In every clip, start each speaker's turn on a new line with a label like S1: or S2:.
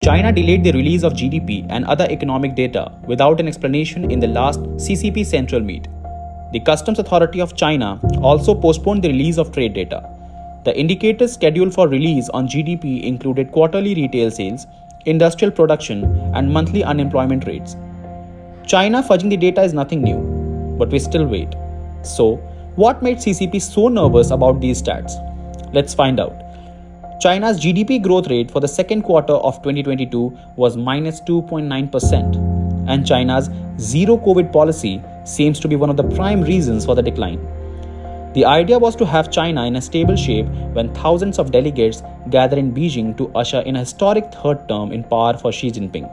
S1: China delayed the release of GDP and other economic data without an explanation in the last CCP Central Meet. The Customs Authority of China also postponed the release of trade data. The indicators scheduled for release on GDP included quarterly retail sales, industrial production, and monthly unemployment rates. China fudging the data is nothing new, but we still wait. So, what made CCP so nervous about these stats? Let's find out. China's GDP growth rate for the second quarter of 2022 was minus 2.9%, and China's zero COVID policy seems to be one of the prime reasons for the decline. The idea was to have China in a stable shape when thousands of delegates gather in Beijing to usher in a historic third term in power for Xi Jinping.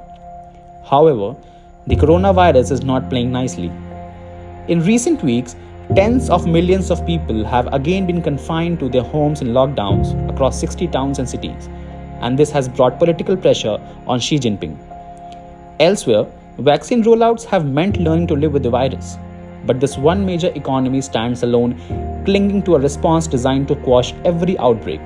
S1: However, the coronavirus is not playing nicely. In recent weeks, tens of millions of people have again been confined to their homes in lockdowns across 60 towns and cities, and this has brought political pressure on Xi Jinping. Elsewhere, vaccine rollouts have meant learning to live with the virus, but this one major economy stands alone, clinging to a response designed to quash every outbreak.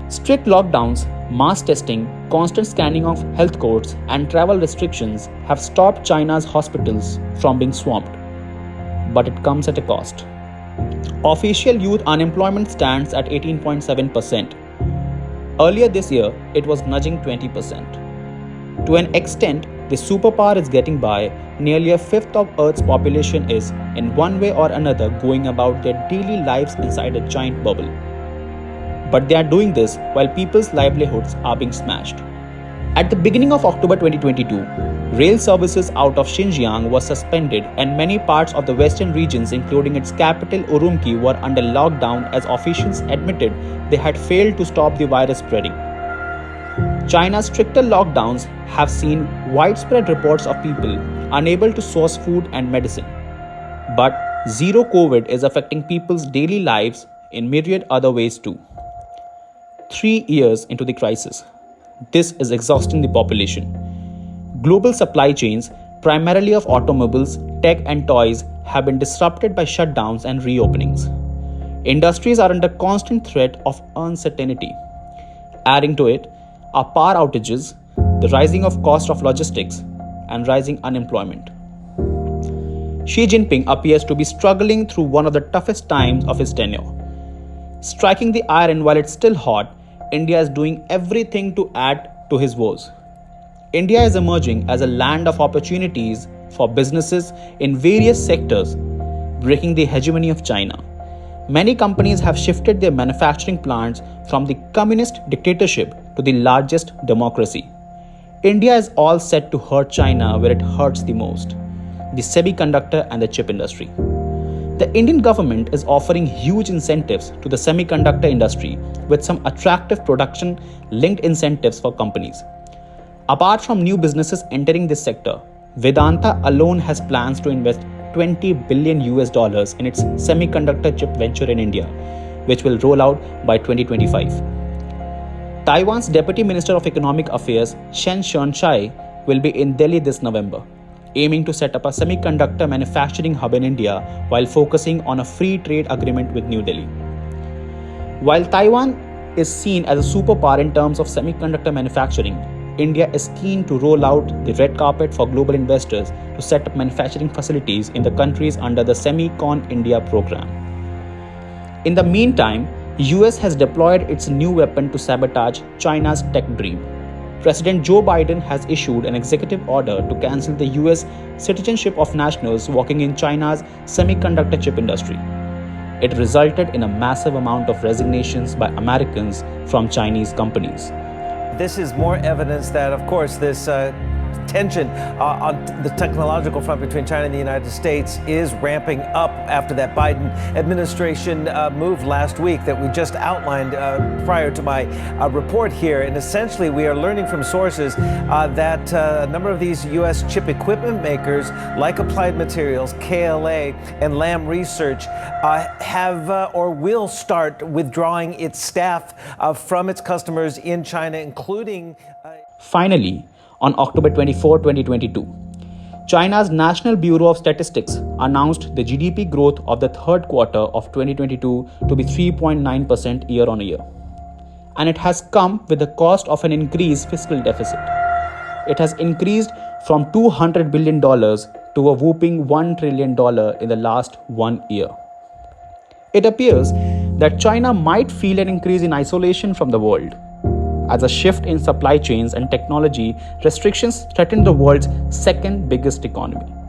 S1: Strict lockdowns, mass testing, constant scanning of health codes, and travel restrictions have stopped China's hospitals from being swamped. But it comes at a cost. Official youth unemployment stands at 18.7%. Earlier this year, it was nudging 20%. To an extent, the superpower is getting by. Nearly a fifth of Earth's population is, in one way or another, going about their daily lives inside a giant bubble. But they are doing this while people's livelihoods are being smashed. At the beginning of October 2022, rail services out of Xinjiang were suspended and many parts of the western regions, including its capital Urumqi, were under lockdown as officials admitted they had failed to stop the virus spreading. China's stricter lockdowns have seen widespread reports of people unable to source food and medicine. But zero COVID is affecting people's daily lives in myriad other ways too. 3 years into the crisis, this is exhausting the population. Global supply chains, primarily of automobiles, tech and toys, have been disrupted by shutdowns and reopenings. Industries are under constant threat of uncertainty. Adding to it are power outages, the rising of cost of logistics, and rising unemployment. Xi Jinping appears to be struggling through one of the toughest times of his tenure. Striking the iron while it's still hot, India is doing everything to add to his woes. India is emerging as a land of opportunities for businesses in various sectors, breaking the hegemony of China. Many companies have shifted their manufacturing plants from the communist dictatorship to the largest democracy. India is all set to hurt China where it hurts the most: the semiconductor and the chip industry. The Indian government is offering huge incentives to the semiconductor industry with some attractive production-linked incentives for companies. Apart from new businesses entering this sector, Vedanta alone has plans to invest $20 billion in its semiconductor chip venture in India, which will roll out by 2025. Taiwan's Deputy Minister of Economic Affairs, Shen Chai, will be in Delhi this November, aiming to set up a semiconductor manufacturing hub in India while focusing on a free trade agreement with New Delhi. While Taiwan is seen as a superpower in terms of semiconductor manufacturing, India is keen to roll out the red carpet for global investors to set up manufacturing facilities in the countries under the Semicon India program. In the meantime, US has deployed its new weapon to sabotage China's tech dream. President Joe Biden has issued an executive order to cancel the US citizenship of nationals working in China's semiconductor chip industry. It resulted in a massive amount of resignations by Americans from Chinese companies.
S2: This is more evidence that, of course, this tension on the technological front between China and the United States is ramping up after that Biden administration move last week that we just outlined prior to my report here. And essentially, we are learning from sources that a number of these U.S. chip equipment makers, like Applied Materials, KLA, and Lam Research, have or will start withdrawing its staff from its customers in China, including...
S1: Finally, on October 24, 2022, China's National Bureau of Statistics announced the GDP growth of the third quarter of 2022 to be 3.9% year-on-year. and it has come with the cost of an increased fiscal deficit. It has increased from $200 billion to a whooping $1 trillion in the last 1 year. It appears that China might feel an increase in isolation from the world. As a shift in supply chains and technology, restrictions threaten the world's second biggest economy.